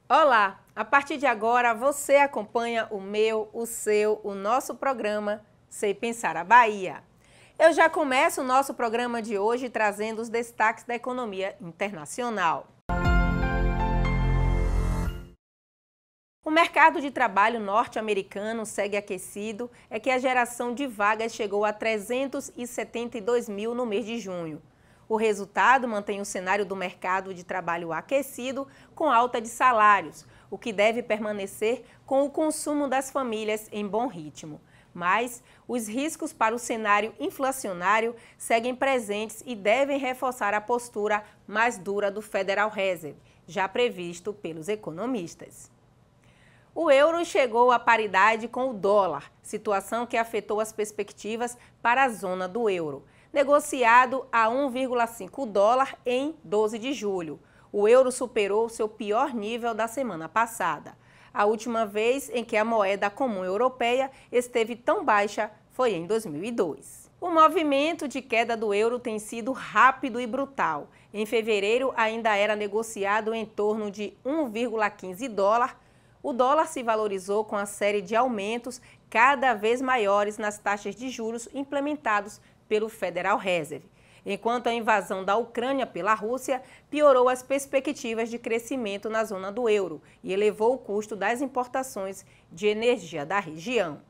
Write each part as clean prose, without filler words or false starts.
Olá! A partir de agora você acompanha o meu, o seu, o nosso programa Sei Pensar a Bahia. Eu já começo o nosso programa de hoje trazendo os destaques da economia internacional. O mercado de trabalho norte-americano segue aquecido, é que a geração de vagas chegou a 372 mil no mês de junho. O resultado mantém o cenário do mercado de trabalho aquecido com alta de salários, o que deve permanecer com o consumo das famílias em bom ritmo. Mas os riscos para o cenário inflacionário seguem presentes e devem reforçar a postura mais dura do Federal Reserve, já previsto pelos economistas. O euro chegou à paridade com o dólar, situação que afetou as perspectivas para a zona do euro. Negociado a 1,5 dólar em 12 de julho. O euro superou seu pior nível da semana passada. A última vez em que a moeda comum europeia esteve tão baixa foi em 2002. O movimento de queda do euro tem sido rápido e brutal. Em fevereiro ainda era negociado em torno de 1,15 dólar. O dólar se valorizou com a série de aumentos cada vez maiores nas taxas de juros implementados pelo Federal Reserve, enquanto a invasão da Ucrânia pela Rússia piorou as perspectivas de crescimento na zona do euro e elevou o custo das importações de energia da região.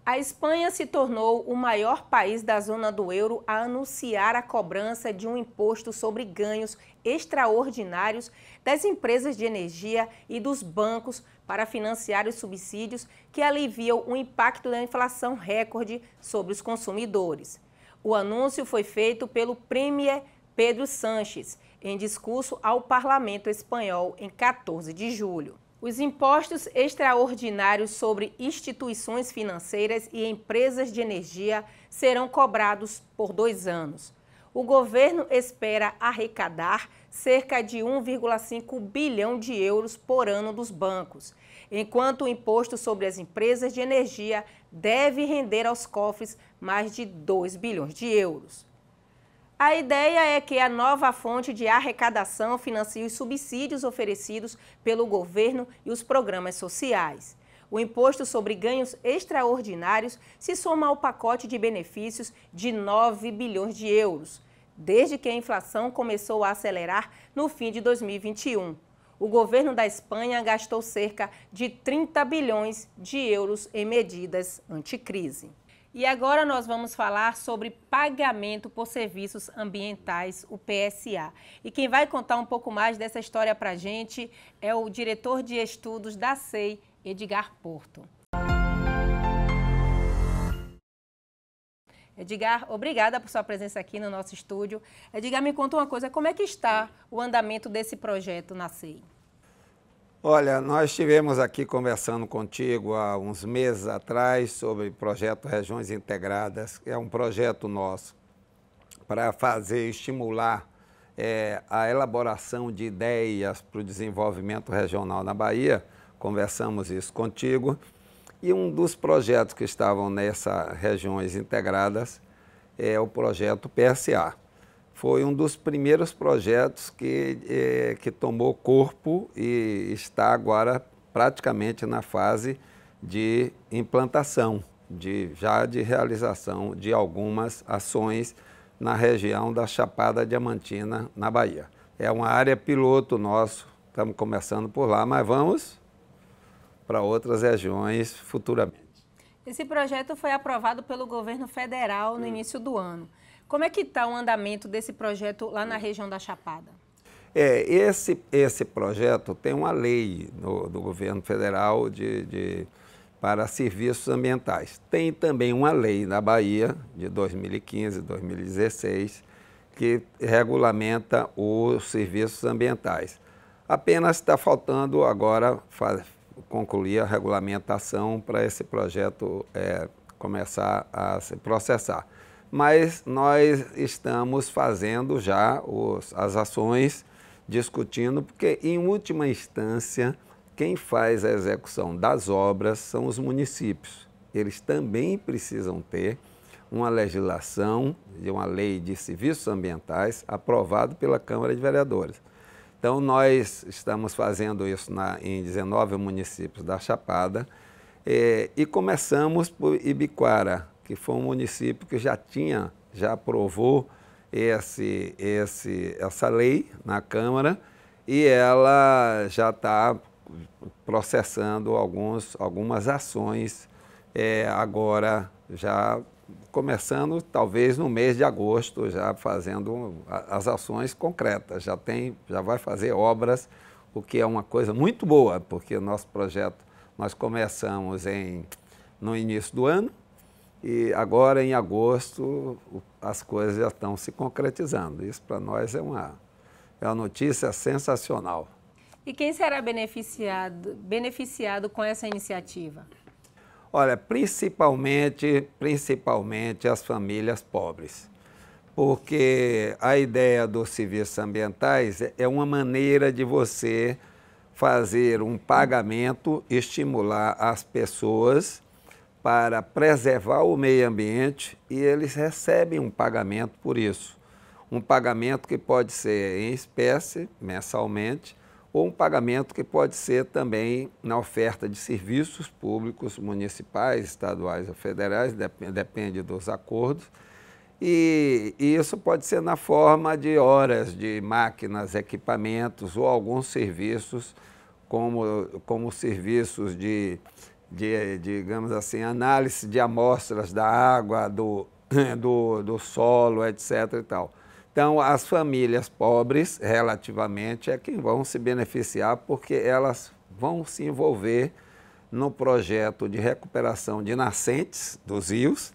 A Espanha se tornou o maior país da zona do euro a anunciar a cobrança de um imposto sobre ganhos extraordinários das empresas de energia e dos bancos para financiar os subsídios que aliviam o impacto da inflação recorde sobre os consumidores. O anúncio foi feito pelo Premier Pedro Sánchez, em discurso ao Parlamento Espanhol em 14 de julho. Os impostos extraordinários sobre instituições financeiras e empresas de energia serão cobrados por 2 anos. O governo espera arrecadar cerca de 1,5 bilhão de euros por ano dos bancos, enquanto o imposto sobre as empresas de energia deve render aos cofres mais de 2 bilhões de euros. A ideia é que a nova fonte de arrecadação financie os subsídios oferecidos pelo governo e os programas sociais. O imposto sobre ganhos extraordinários se soma ao pacote de benefícios de 9 bilhões de euros, desde que a inflação começou a acelerar no fim de 2021. O governo da Espanha gastou cerca de 30 bilhões de euros em medidas anticrise. E agora nós vamos falar sobre pagamento por serviços ambientais, o PSA. E quem vai contar um pouco mais dessa história para a gente é o diretor de estudos da SEI, Edgar Porto. Edgar, obrigada por sua presença aqui no nosso estúdio. Edgar, me conta uma coisa, como é que está o andamento desse projeto na SEI? Olha, nós estivemos aqui conversando contigo há uns meses atrás sobre o projeto Regiões Integradas, que é um projeto nosso para estimular a elaboração de ideias para o desenvolvimento regional na Bahia. Conversamos isso contigo. E um dos projetos que estavam nessas Regiões Integradas é o projeto PSA. Foi um dos primeiros projetos que tomou corpo e está agora praticamente na fase de implantação, já de realização de algumas ações na região da Chapada Diamantina, na Bahia. É uma área piloto nosso, estamos começando por lá, mas vamos para outras regiões futuramente. Esse projeto foi aprovado pelo governo federal no início do ano. Como é que está o andamento desse projeto lá na região da Chapada? Esse projeto tem uma lei do governo federal para serviços ambientais. Tem também uma lei na Bahia, de 2015, 2016, que regulamenta os serviços ambientais. Apenas está faltando agora concluir a regulamentação para esse projeto começar a se processar. Mas nós estamos fazendo já as ações, discutindo, porque em última instância quem faz a execução das obras são os municípios. Eles também precisam ter uma legislação de uma lei de serviços ambientais aprovada pela Câmara de Vereadores. Então, nós estamos fazendo isso em 19 municípios da Chapada e começamos por Ibiquara, que foi um município que já aprovou essa lei na Câmara e ela já está processando algumas ações agora, já começando talvez no mês de agosto, já fazendo as ações concretas, já vai fazer obras, o que é uma coisa muito boa, porque o nosso projeto nós começamos no início do ano e agora em agosto as coisas já estão se concretizando. Isso para nós é uma notícia sensacional. E quem será beneficiado com essa iniciativa? Olha, principalmente as famílias pobres, porque a ideia dos serviços ambientais é uma maneira de você fazer um pagamento, estimular as pessoas para preservar o meio ambiente e eles recebem um pagamento por isso. Um pagamento que pode ser em espécie, mensalmente, ou um pagamento que pode ser também na oferta de serviços públicos municipais, estaduais ou federais, depende dos acordos. E isso pode ser na forma de horas de máquinas, equipamentos ou alguns serviços, como serviços digamos assim, análise de amostras da água, do solo, etc. e tal. Então, as famílias pobres, relativamente, é quem vão se beneficiar, porque elas vão se envolver no projeto de recuperação de nascentes dos rios,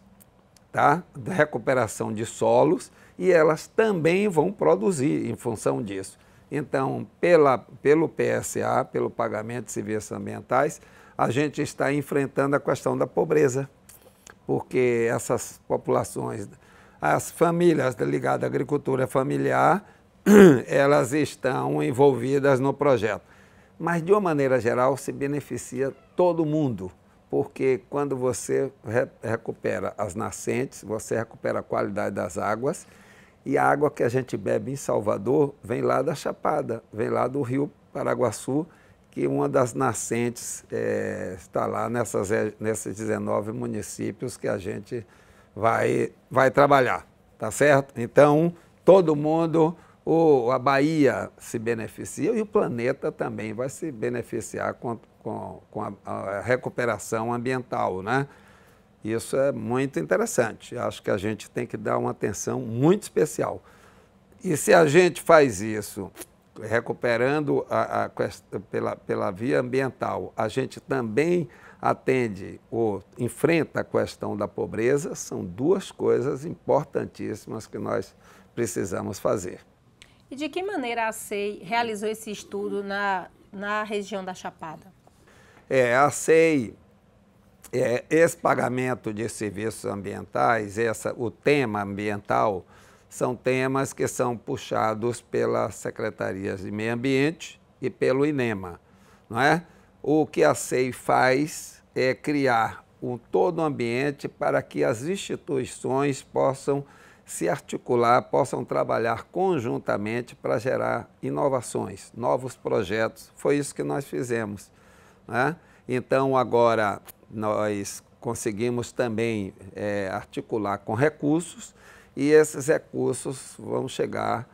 tá? De recuperação de solos, e elas também vão produzir em função disso. Então, pelo PSA, pelo pagamento de serviços ambientais, a gente está enfrentando a questão da pobreza, porque essas populações, as famílias ligadas à agricultura familiar, elas estão envolvidas no projeto. Mas, de uma maneira geral, se beneficia todo mundo, porque quando você recupera as nascentes, você recupera a qualidade das águas, e a água que a gente bebe em Salvador vem lá da Chapada, vem lá do Rio Paraguaçu, que uma das nascentes está lá nesses 19 municípios que a gente vai trabalhar, tá certo? Então, todo mundo, a Bahia se beneficia e o planeta também vai se beneficiar com a recuperação ambiental, né? Isso é muito interessante. Acho que a gente tem que dar uma atenção muito especial. E se a gente faz isso recuperando pela via ambiental, a gente também atende ou enfrenta a questão da pobreza, são duas coisas importantíssimas que nós precisamos fazer. E de que maneira a SEI realizou esse estudo na região da Chapada? A SEI, esse pagamento de serviços ambientais, o tema ambiental, são temas que são puxados pelas secretarias de meio ambiente e pelo INEMA, não é? O que a SEI faz é criar todo um ambiente para que as instituições possam se articular, possam trabalhar conjuntamente para gerar inovações, novos projetos. Foi isso que nós fizemos, né? Então, agora, nós conseguimos também articular com recursos, e esses recursos vão chegar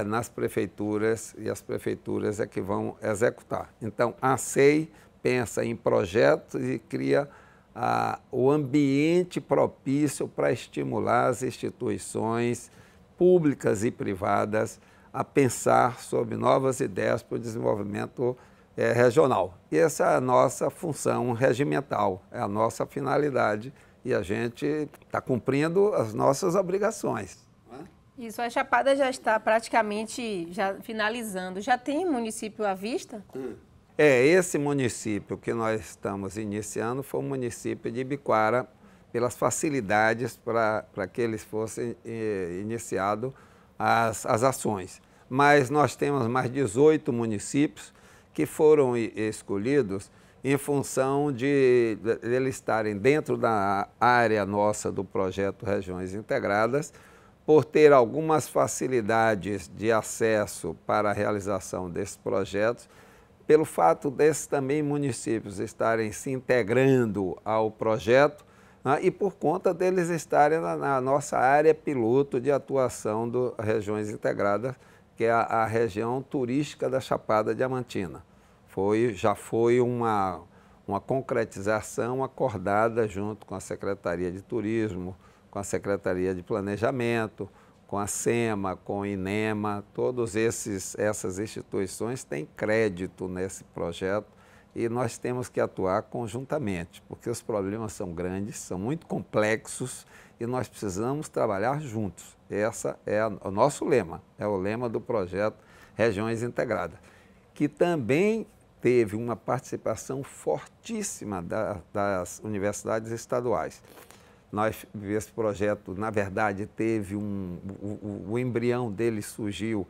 nas prefeituras e as prefeituras é que vão executar. Então, a SEI pensa em projetos e cria o ambiente propício para estimular as instituições públicas e privadas a pensar sobre novas ideias para o desenvolvimento regional. E essa é a nossa função regimental, é a nossa finalidade, e a gente está cumprindo as nossas obrigações. Isso, a Chapada já está praticamente finalizando. Já tem município à vista? Esse município que nós estamos iniciando foi o município de Ibiquara, pelas facilidades para que eles fossem iniciados as ações. Mas nós temos mais 18 municípios que foram escolhidos em função de eles estarem dentro da área nossa do projeto Regiões Integradas, por ter algumas facilidades de acesso para a realização desses projetos, pelo fato desses também municípios estarem se integrando ao projeto, né, e por conta deles estarem na nossa área piloto de atuação do Regiões Integradas, que é a região turística da Chapada Diamantina. Já foi uma concretização acordada junto com a Secretaria de Turismo, com a Secretaria de Planejamento, com a SEMA, com o INEMA. Todas essas instituições têm crédito nesse projeto e nós temos que atuar conjuntamente, porque os problemas são grandes, são muito complexos e nós precisamos trabalhar juntos. Esse é o nosso lema, é o lema do projeto Regiões Integradas, que também teve uma participação fortíssima das universidades estaduais. Esse projeto, na verdade, teve o embrião dele surgiu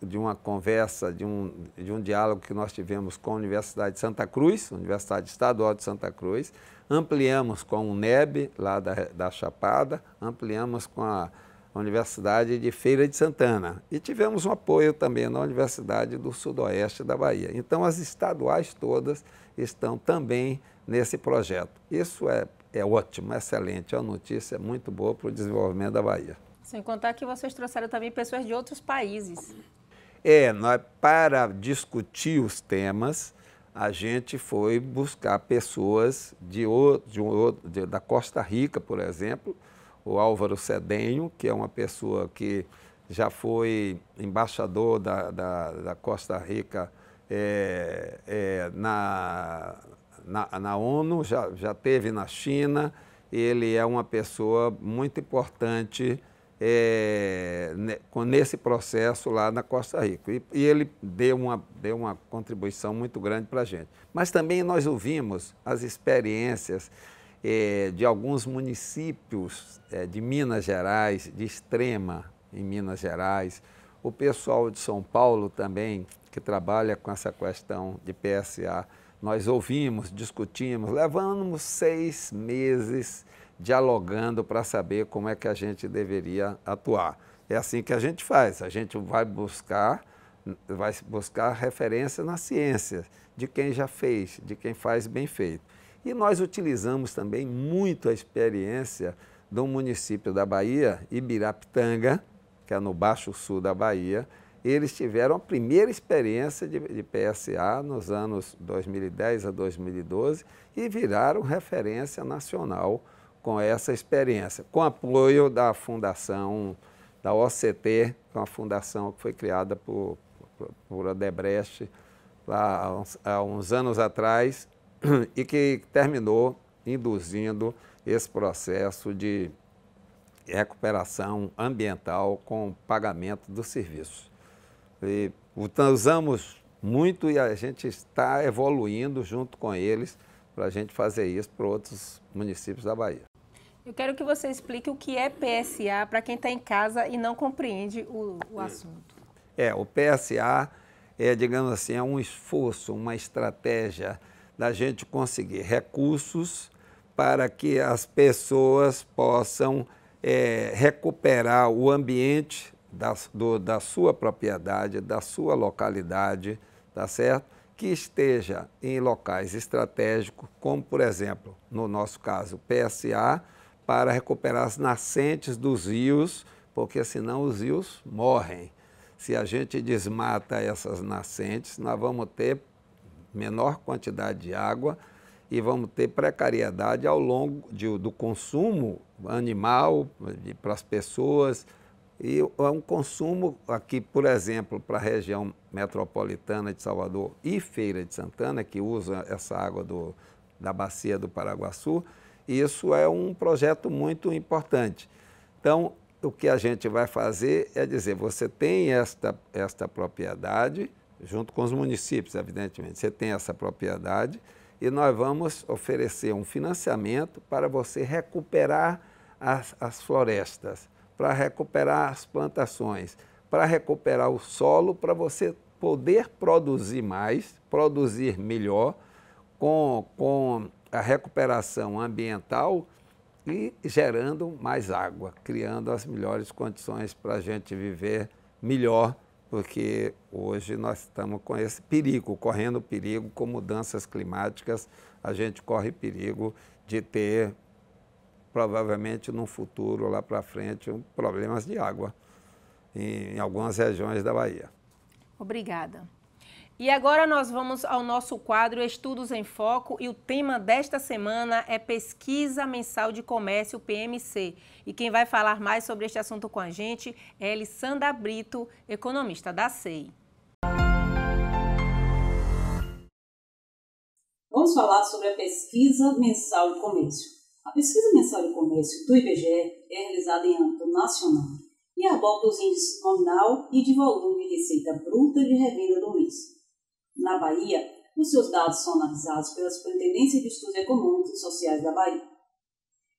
de uma conversa, de um diálogo que nós tivemos com a Universidade de Santa Cruz, Universidade Estadual de Santa Cruz, ampliamos com o NEB, lá da Chapada, ampliamos com a Universidade de Feira de Santana e tivemos um apoio também na Universidade do Sudoeste da Bahia. Então, as estaduais todas estão também nesse projeto. Isso é ótimo, excelente, é uma notícia muito boa para o desenvolvimento da Bahia. Sem contar que vocês trouxeram também pessoas de outros países. Para discutir os temas, a gente foi buscar pessoas da Costa Rica, por exemplo, o Álvaro Cedenho, que é uma pessoa que já foi embaixador da Costa Rica na ONU, já esteve na China. Ele é uma pessoa muito importante nesse processo lá na Costa Rica. E ele deu uma contribuição muito grande para a gente. Mas também nós ouvimos as experiências de alguns municípios de Minas Gerais, de Extrema, em Minas Gerais, o pessoal de São Paulo também, que trabalha com essa questão de PSA. Nós ouvimos, discutimos, levamos 6 meses dialogando para saber como é que a gente deveria atuar. É assim que a gente faz, a gente vai buscar referência na ciência, de quem já fez, de quem faz bem feito. E nós utilizamos também muito a experiência do município da Bahia, Ibirapitanga, que é no Baixo Sul da Bahia. Eles tiveram a primeira experiência de PSA nos anos 2010 a 2012 e viraram referência nacional com essa experiência, com apoio da fundação, da OCT, que é uma fundação que foi criada por Odebrecht há uns anos atrás, e que terminou induzindo esse processo de recuperação ambiental com pagamento dos serviços. E usamos muito e a gente está evoluindo junto com eles para a gente fazer isso para outros municípios da Bahia. Eu quero que você explique o que é PSA para quem está em casa e não compreende o assunto. O PSA digamos assim, um esforço, uma estratégia da gente conseguir recursos para que as pessoas possam recuperar o ambiente da sua propriedade, da sua localidade, tá certo? Que esteja em locais estratégicos, como, por exemplo, no nosso caso, PSA, para recuperar as nascentes dos rios, porque senão os rios morrem. Se a gente desmata essas nascentes, nós vamos ter menor quantidade de água e vamos ter precariedade ao longo do consumo animal para as pessoas. E é um consumo aqui, por exemplo, para a região metropolitana de Salvador e Feira de Santana, que usa essa água da bacia do Paraguaçu, isso é um projeto muito importante. Então, o que a gente vai fazer é dizer, você tem esta propriedade, junto com os municípios, evidentemente, você tem essa propriedade e nós vamos oferecer um financiamento para você recuperar as florestas, para recuperar as plantações, para recuperar o solo, para você poder produzir mais, produzir melhor, com a recuperação ambiental e gerando mais água, criando as melhores condições para a gente viver melhor, porque hoje nós estamos com esse perigo, correndo perigo com mudanças climáticas, a gente corre perigo de ter, provavelmente no futuro, lá para frente, problemas de água em algumas regiões da Bahia. Obrigada. E agora nós vamos ao nosso quadro Estudos em Foco e o tema desta semana é Pesquisa Mensal de Comércio, PMC. E quem vai falar mais sobre este assunto com a gente é Elissandra Brito, economista da SEI. Vamos falar sobre a Pesquisa Mensal de Comércio. A Pesquisa Mensal de Comércio do IBGE é realizada em âmbito nacional e aborda os índices nominal e de volume de receita bruta de revenda do mês. Na Bahia, os seus dados são analisados pela Superintendência de Estudos Econômicos e Sociais da Bahia.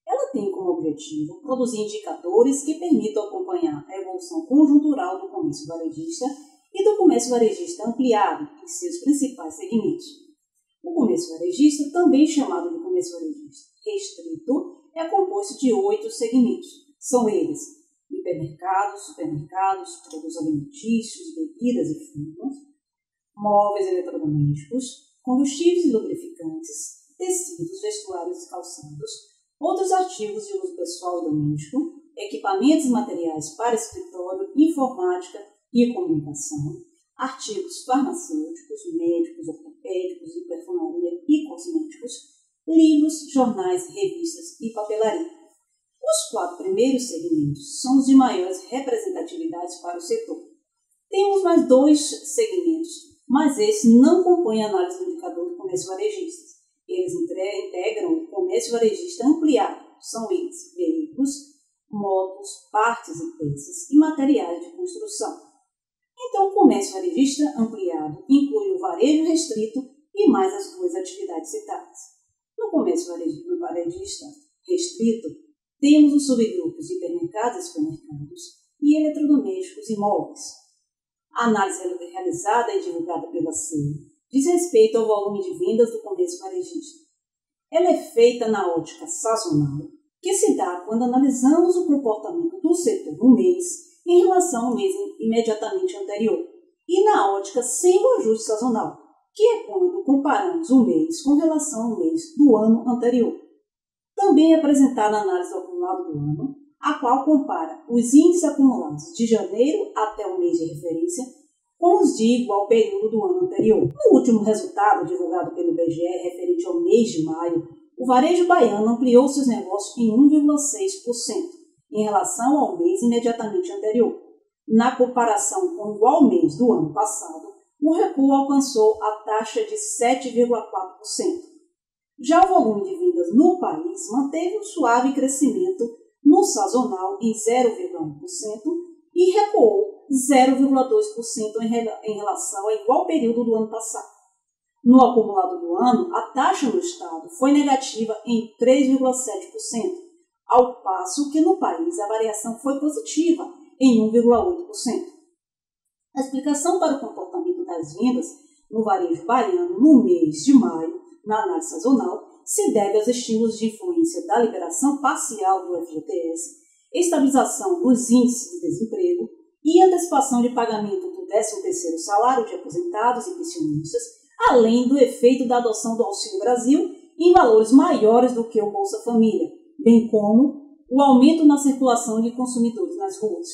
Ela tem como objetivo produzir indicadores que permitam acompanhar a evolução conjuntural do comércio varejista e do comércio varejista ampliado em seus principais segmentos. O comércio varejista, também chamado de comércio varejista restrito, é composto de 8 segmentos. São eles: hipermercados, supermercados, produtos alimentícios, bebidas e fumos, móveis e eletrodomésticos, combustíveis e lubrificantes, tecidos, vestuários e calçados, outros artigos de uso pessoal e doméstico, equipamentos e materiais para escritório, informática e comunicação, artigos farmacêuticos, médicos, ortopédicos, de perfumaria e cosméticos, livros, jornais, revistas e papelaria. Os 4 primeiros segmentos são os de maiores representatividades para o setor. Temos mais 2 segmentos, mas esses não compõem a análise do indicador do comércio varejista. Eles integram o comércio varejista ampliado. São eles: veículos, motos, partes e peças e materiais de construção. Então, o comércio varejista ampliado inclui o varejo restrito e mais as 2 atividades citadas. No comércio varejista restrito, temos os subgrupos de hipermercados e supermercados e eletrodomésticos e móveis. A análise realizada e divulgada pela SEI diz respeito ao volume de vendas do comércio varejista. Ela é feita na ótica sazonal, que se dá quando analisamos o comportamento do setor no mês em relação ao mês imediatamente anterior, e na ótica sem o ajuste sazonal, que é quando comparamos o mês com relação ao mês do ano anterior. Também é apresentada a análise do acumulado do ano, a qual compara os índices acumulados de janeiro até o mês de referência com os de igual período do ano anterior. No último resultado divulgado pelo IBGE referente ao mês de maio, o varejo baiano ampliou seus negócios em 1,6% em relação ao mês imediatamente anterior. Na comparação com o igual mês do ano passado, o recuo alcançou a taxa de 7,4%. Já o volume de vendas no país manteve um suave crescimento no sazonal em 0,1% e recuou 0,2% em relação ao igual período do ano passado. No acumulado do ano, a taxa no estado foi negativa em 3,7%, ao passo que no país a variação foi positiva em 1,8%. A explicação para o comportamento das vendas no varejo baiano no mês de maio, na análise sazonal, se deve aos estímulos de influência da liberação parcial do FGTS, estabilização dos índices de desemprego e antecipação de pagamento do 13º salário de aposentados e pensionistas, além do efeito da adoção do Auxílio Brasil em valores maiores do que o Bolsa Família, bem como o aumento na circulação de consumidores nas ruas.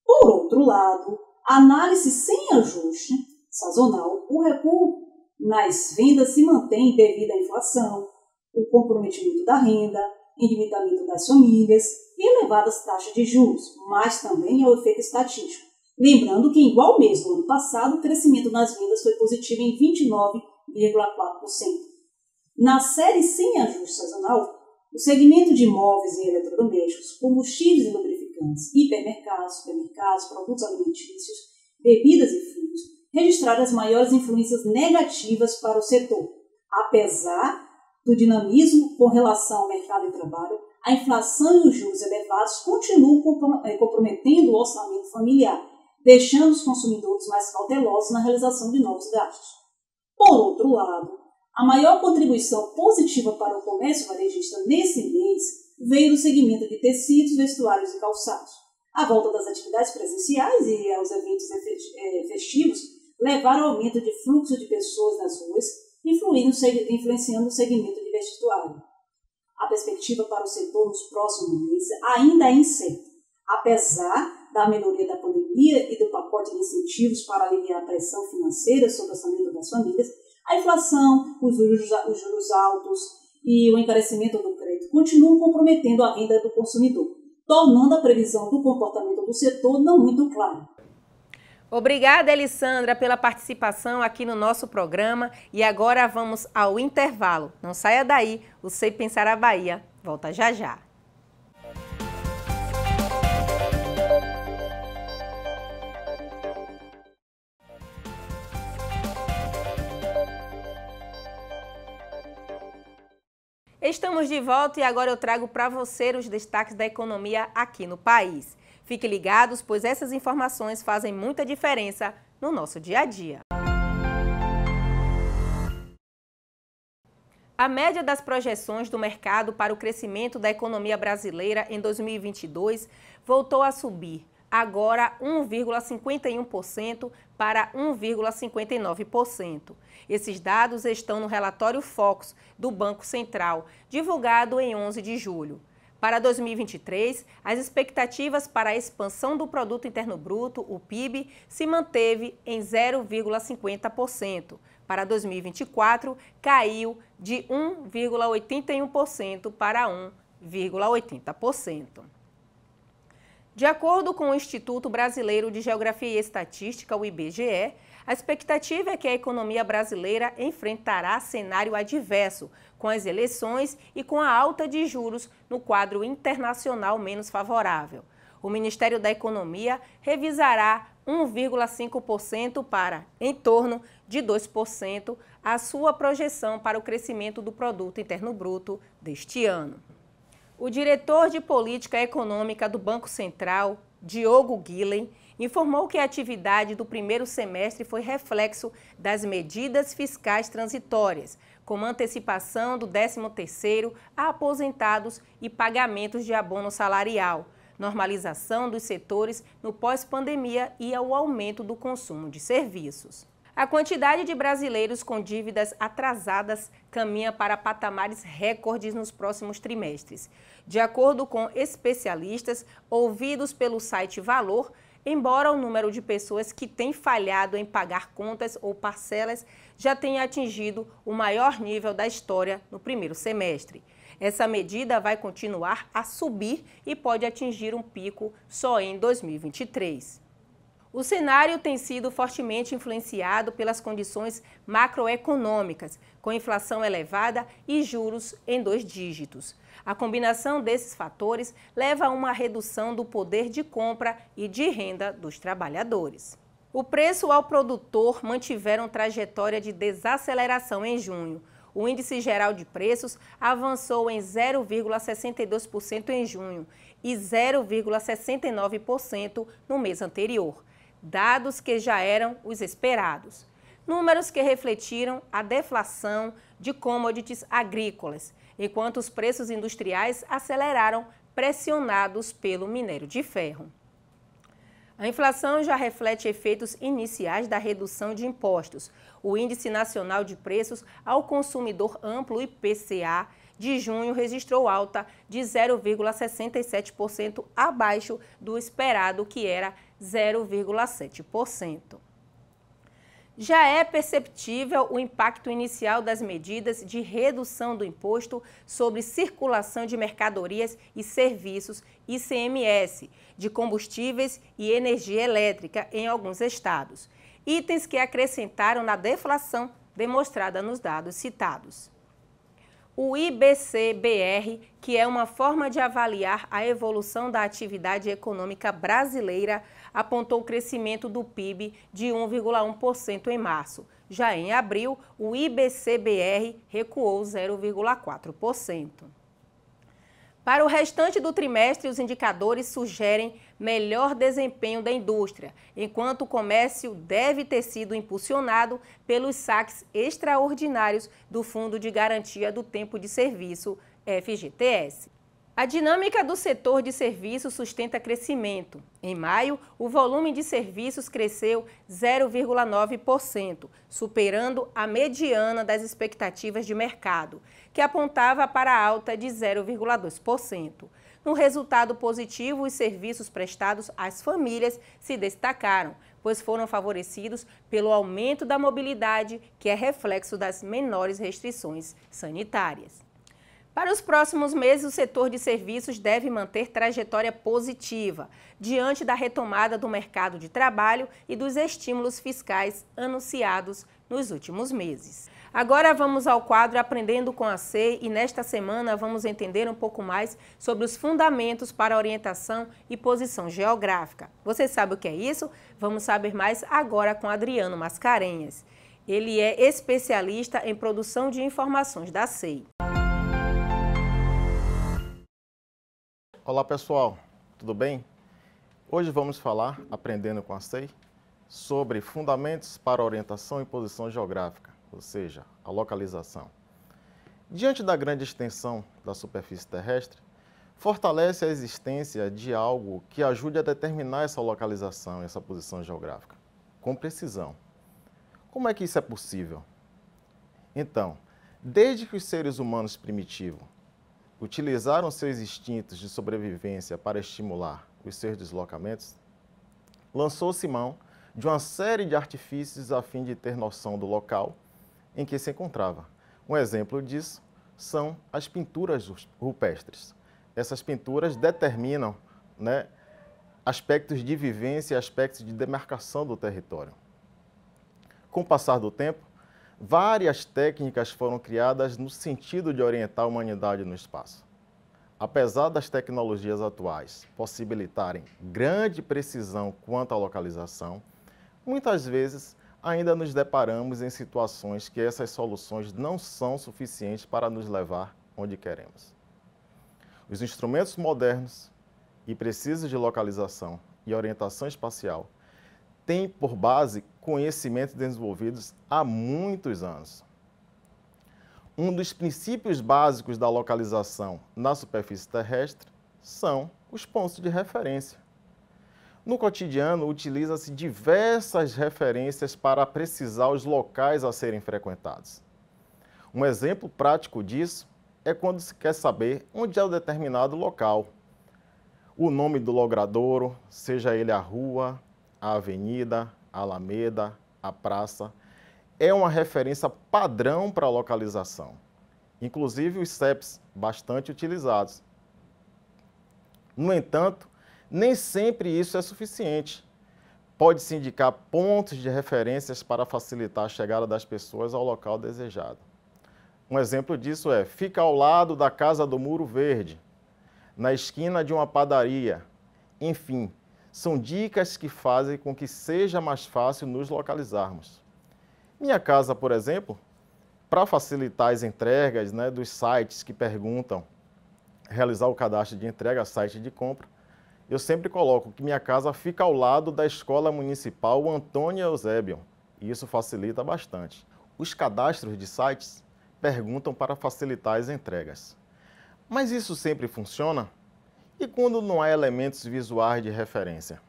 Por outro lado, a análise sem ajuste sazonal, o recuo nas vendas se mantém devido à inflação, o comprometimento da renda, endividamento das famílias e elevadas taxas de juros, mas também ao efeito estatístico. Lembrando que em igual mês do ano passado, o crescimento nas vendas foi positivo em 29,4%. Na série sem ajuste sazonal, o segmento de móveis e eletrodomésticos, combustíveis e lubrificantes, hipermercados, supermercados, produtos alimentícios, bebidas e fumos, registraram as maiores influências negativas para o setor. Apesar do dinamismo com relação ao mercado de trabalho, a inflação e os juros elevados continuam comprometendo o orçamento familiar, deixando os consumidores mais cautelosos na realização de novos gastos. Por outro lado, a maior contribuição positiva para o comércio varejista nesse mês veio do segmento de tecidos, vestuários e calçados. A volta das atividades presenciais e aos eventos festivos levaram ao aumento de fluxo de pessoas nas ruas, influenciando o segmento de vestuário. A perspectiva para o setor nos próximos meses ainda é incerta. Apesar da melhoria da pandemia e do pacote de incentivos para aliviar a pressão financeira sobre o orçamento das famílias, a inflação, os juros altos e o encarecimento do crédito continuam comprometendo a renda do consumidor, tornando a previsão do comportamento do setor não muito clara. Obrigada, Elissandra, pela participação aqui no nosso programa. E agora vamos ao intervalo. Não saia daí, o Sei Pensar a Bahia volta já já. Estamos de volta e agora eu trago para você os destaques da economia aqui no país. Fiquem ligados, pois essas informações fazem muita diferença no nosso dia a dia. A média das projeções do mercado para o crescimento da economia brasileira em 2022 voltou a subir, agora 1,51% para 1,59%. Esses dados estão no relatório Focus do Banco Central, divulgado em 11 de julho. Para 2023, as expectativas para a expansão do Produto Interno Bruto, o PIB, se manteve em 0,50%. Para 2024, caiu de 1,81% para 1,80%. De acordo com o Instituto Brasileiro de Geografia e Estatística, o IBGE, a expectativa é que a economia brasileira enfrentará cenário adverso, com as eleições e com a alta de juros no quadro internacional menos favorável. O Ministério da Economia revisará 1,5% para em torno de 2% a sua projeção para o crescimento do Produto Interno Bruto deste ano. O diretor de Política Econômica do Banco Central, Diogo Guilhem, informou que a atividade do primeiro semestre foi reflexo das medidas fiscais transitórias, como antecipação do 13º a aposentados e pagamentos de abono salarial, normalização dos setores no pós-pandemia e ao aumento do consumo de serviços. A quantidade de brasileiros com dívidas atrasadas caminha para patamares recordes nos próximos trimestres. De acordo com especialistas ouvidos pelo site Valor, embora o número de pessoas que têm falhado em pagar contas ou parcelas já tenha atingido o maior nível da história no primeiro semestre. Essa medida vai continuar a subir e pode atingir um pico só em 2023. O cenário tem sido fortemente influenciado pelas condições macroeconômicas, com inflação elevada e juros em 2 dígitos. A combinação desses fatores leva a uma redução do poder de compra e de renda dos trabalhadores. O preço ao produtor mantiveram trajetória de desaceleração em junho. O índice geral de preços avançou em 0,62% em junho e 0,69% no mês anterior. Dados que já eram os esperados. Números que refletiram a deflação de commodities agrícolas, enquanto os preços industriais aceleraram, pressionados pelo minério de ferro. A inflação já reflete efeitos iniciais da redução de impostos. O Índice Nacional de Preços ao Consumidor Amplo, IPCA, de junho registrou alta de 0,67% abaixo do esperado, que era 0,7%. Já é perceptível o impacto inicial das medidas de redução do imposto sobre circulação de mercadorias e serviços, ICMS, de combustíveis e energia elétrica em alguns estados, itens que acrescentaram na deflação demonstrada nos dados citados. O IBC-BR, que é uma forma de avaliar a evolução da atividade econômica brasileira, apontou o crescimento do PIB de 1,1% em março. Já em abril, o IBC-BR recuou 0,4%. Para o restante do trimestre, os indicadores sugerem melhor desempenho da indústria, enquanto o comércio deve ter sido impulsionado pelos saques extraordinários do Fundo de Garantia do Tempo de Serviço, FGTS. A dinâmica do setor de serviços sustenta crescimento. Em maio, o volume de serviços cresceu 0,9%, superando a mediana das expectativas de mercado, que apontava para a alta de 0,2%. No resultado positivo, os serviços prestados às famílias se destacaram, pois foram favorecidos pelo aumento da mobilidade, que é reflexo das menores restrições sanitárias. Para os próximos meses, o setor de serviços deve manter trajetória positiva, diante da retomada do mercado de trabalho e dos estímulos fiscais anunciados nos últimos meses. Agora vamos ao quadro Aprendendo com a SEI e nesta semana vamos entender um pouco mais sobre os fundamentos para orientação e posição geográfica. Você sabe o que é isso? Vamos saber mais agora com Adriano Mascarenhas. Ele é especialista em produção de informações da SEI. Olá pessoal, tudo bem? Hoje vamos falar, aprendendo com a SEI, sobre fundamentos para orientação e posição geográfica, ou seja, a localização. Diante da grande extensão da superfície terrestre, fortalece a existência de algo que ajude a determinar essa localização, essa posição geográfica, com precisão. Como é que isso é possível? Então, desde que os seres humanos primitivos utilizaram seus instintos de sobrevivência para estimular os seus deslocamentos, lançou-se mão de uma série de artifícios a fim de ter noção do local em que se encontrava. Um exemplo disso são as pinturas rupestres. Essas pinturas determinam, aspectos de vivência e aspectos de demarcação do território. Com o passar do tempo, várias técnicas foram criadas no sentido de orientar a humanidade no espaço. Apesar das tecnologias atuais possibilitarem grande precisão quanto à localização, muitas vezes ainda nos deparamos em situações que essas soluções não são suficientes para nos levar onde queremos. Os instrumentos modernos e precisos de localização e orientação espacial têm por base conhecimentos desenvolvidos há muitos anos. Um dos princípios básicos da localização na superfície terrestre são os pontos de referência. No cotidiano, utiliza-se diversas referências para precisar os locais a serem frequentados. Um exemplo prático disso é quando se quer saber onde é o determinado local. O nome do logradouro, seja ele a rua, a avenida, a alameda, a praça, é uma referência padrão para a localização. Inclusive os CEPs, bastante utilizados. No entanto, nem sempre isso é suficiente. Pode-se indicar pontos de referências para facilitar a chegada das pessoas ao local desejado. Um exemplo disso é, fica ao lado da Casa do Muro Verde, na esquina de uma padaria, enfim, são dicas que fazem com que seja mais fácil nos localizarmos. Minha casa, por exemplo, para facilitar as entregas dos sites que perguntam realizar o cadastro de entrega, site de compra, eu sempre coloco que minha casa fica ao lado da Escola Municipal Antônio Eusébio, e isso facilita bastante. Os cadastros de sites perguntam para facilitar as entregas. Mas isso sempre funciona? E quando não há elementos visuais de referência?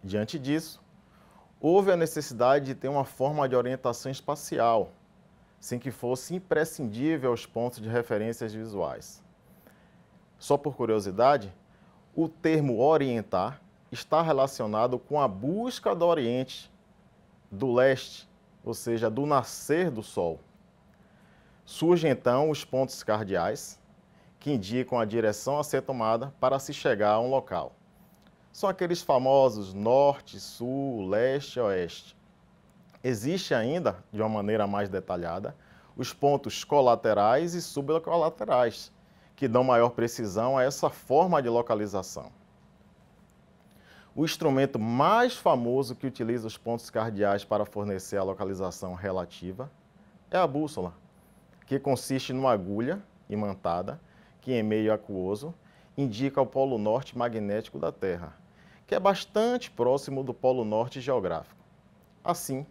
Diante disso, houve a necessidade de ter uma forma de orientação espacial, sem que fosse imprescindível os pontos de referências visuais. Só por curiosidade, o termo orientar está relacionado com a busca do Oriente, do leste, ou seja, do nascer do Sol. Surgem então os pontos cardeais, que indicam a direção a ser tomada para se chegar a um local. São aqueles famosos norte, sul, leste e oeste. Existe ainda, de uma maneira mais detalhada, os pontos colaterais e subcolaterais, que dão maior precisão a essa forma de localização. O instrumento mais famoso que utiliza os pontos cardeais para fornecer a localização relativa é a bússola, que consiste numa agulha imantada que em meio aquoso indica o polo norte magnético da Terra, que é bastante próximo do polo norte geográfico. Assim,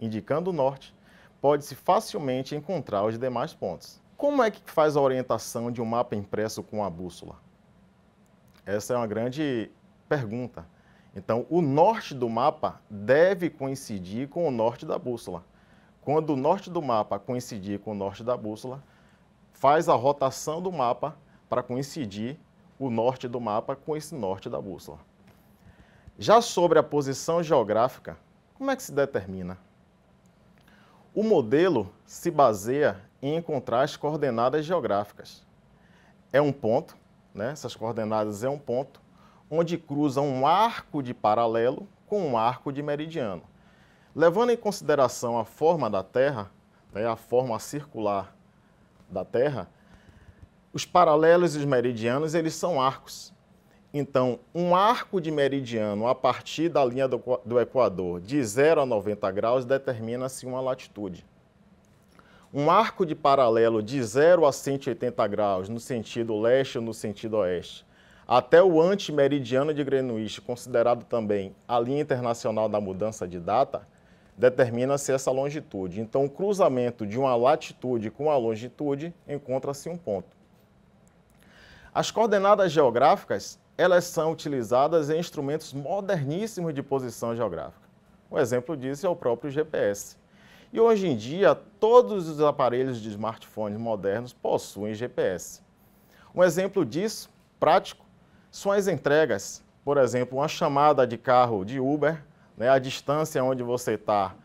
indicando o norte, pode-se facilmente encontrar os demais pontos. Como é que faz a orientação de um mapa impresso com a bússola? Essa é uma grande pergunta. Então, o norte do mapa deve coincidir com o norte da bússola. Quando o norte do mapa coincidir com o norte da bússola, faz a rotação do mapa para coincidir o norte do mapa com esse norte da bússola. Já sobre a posição geográfica, como é que se determina? O modelo se baseia em encontrar as coordenadas geográficas. É um ponto, né? Essas coordenadas é um ponto, onde cruza um arco de paralelo com um arco de meridiano. Levando em consideração a forma da Terra, né, a forma circular da Terra, os paralelos e os meridianos, eles são arcos. Então, um arco de meridiano a partir da linha do Equador de 0 a 90 graus determina-se uma latitude. Um arco de paralelo de 0 a 180 graus no sentido leste ou no sentido oeste, até o antimeridiano de Greenwich, considerado também a linha internacional da mudança de data, determina-se essa longitude. Então, o cruzamento de uma latitude com a longitude encontra-se um ponto. As coordenadas geográficas, elas são utilizadas em instrumentos moderníssimos de posição geográfica. Um exemplo disso é o próprio GPS. E hoje em dia, todos os aparelhos de smartphones modernos possuem GPS. Um exemplo disso, prático, são as entregas. Por exemplo, uma chamada de carro de Uber, né, a distância onde você está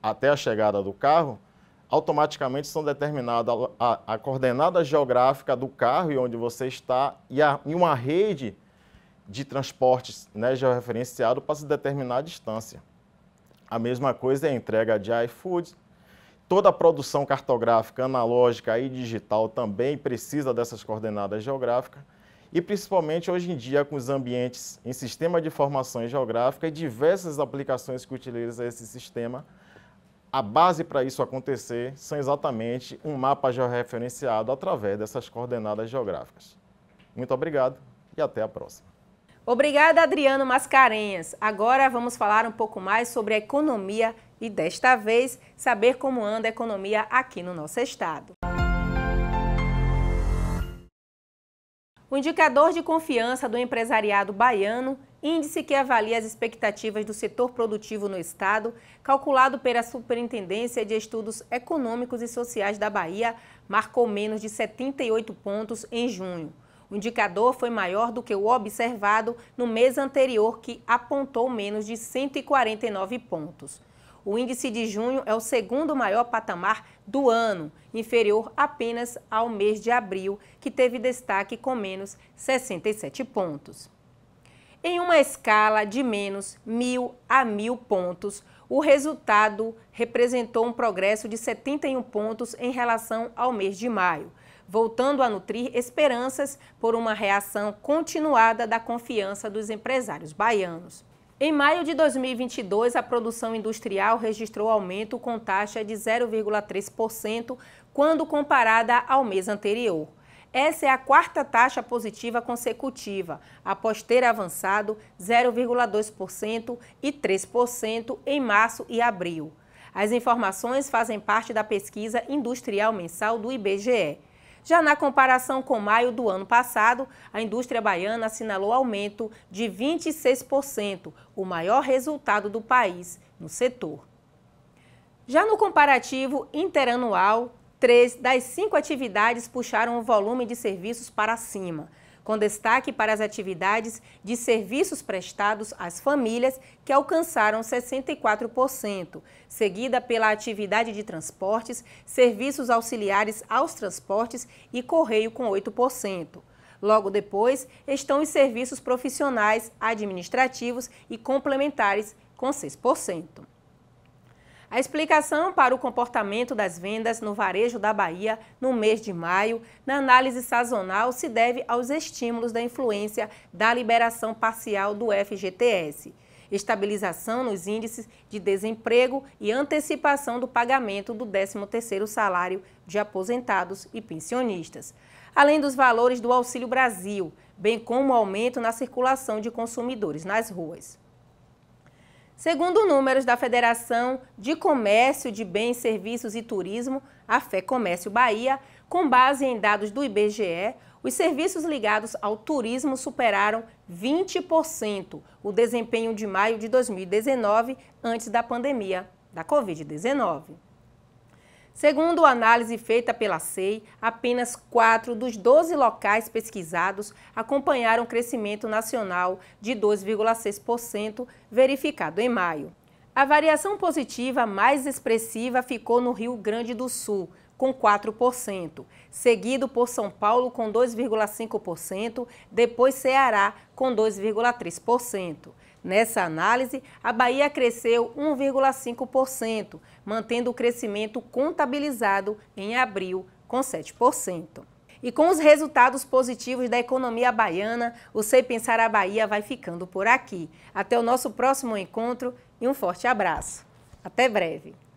até a chegada do carro, automaticamente são determinadas a coordenada geográfica do carro e onde você está e uma rede de transportes, né, georreferenciado para se determinar a distância. A mesma coisa é a entrega de iFood. Toda a produção cartográfica analógica e digital também precisa dessas coordenadas geográficas. E principalmente hoje em dia com os ambientes em sistema de informações geográficas e diversas aplicações que utilizam esse sistema, a base para isso acontecer são exatamente um mapa georreferenciado através dessas coordenadas geográficas. Muito obrigado e até a próxima. Obrigada, Adriano Mascarenhas. Agora vamos falar um pouco mais sobre a economia e, desta vez, saber como anda a economia aqui no nosso estado. O indicador de confiança do empresariado baiano, índice que avalia as expectativas do setor produtivo no estado, calculado pela Superintendência de Estudos Econômicos e Sociais da Bahia, marcou menos de 78 pontos em junho. O indicador foi maior do que o observado no mês anterior, que apontou menos de 149 pontos. O índice de junho é o segundo maior patamar do ano, inferior apenas ao mês de abril, que teve destaque com menos 67 pontos. Em uma escala de menos 1.000 a 1.000 pontos, o resultado representou um progresso de 71 pontos em relação ao mês de maio, voltando a nutrir esperanças por uma reação continuada da confiança dos empresários baianos. Em maio de 2022, a produção industrial registrou aumento com taxa de 0,3% quando comparada ao mês anterior. Essa é a quarta taxa positiva consecutiva, após ter avançado 0,2% e 3% em março e abril. As informações fazem parte da pesquisa industrial mensal do IBGE. Já na comparação com maio do ano passado, a indústria baiana assinalou aumento de 26%, o maior resultado do país no setor. Já no comparativo interanual, 3 das 5 atividades puxaram o volume de serviços para cima, com destaque para as atividades de serviços prestados às famílias, que alcançaram 64%, seguida pela atividade de transportes, serviços auxiliares aos transportes e correio com 8%. Logo depois estão os serviços profissionais, administrativos e complementares com 6%. A explicação para o comportamento das vendas no varejo da Bahia no mês de maio, na análise sazonal, se deve aos estímulos da influência da liberação parcial do FGTS. estabilização nos índices de desemprego e antecipação do pagamento do 13º salário de aposentados e pensionistas, além dos valores do Auxílio Brasil, bem como o aumento na circulação de consumidores nas ruas. Segundo números da Federação de Comércio de Bens, Serviços e Turismo, a FEComércio Bahia, com base em dados do IBGE, os serviços ligados ao turismo superaram 20% o desempenho de maio de 2019, antes da pandemia da Covid-19. Segundo a análise feita pela SEI, apenas 4 dos 12 locais pesquisados acompanharam o crescimento nacional de 2,6% verificado em maio. A variação positiva mais expressiva ficou no Rio Grande do Sul, com 4%, seguido por São Paulo com 2,5%, depois Ceará com 2,3%. Nessa análise, a Bahia cresceu 1,5%, mantendo o crescimento contabilizado em abril com 7%. E com os resultados positivos da economia baiana, o Sei Pensar a Bahia vai ficando por aqui. Até o nosso próximo encontro e um forte abraço. Até breve!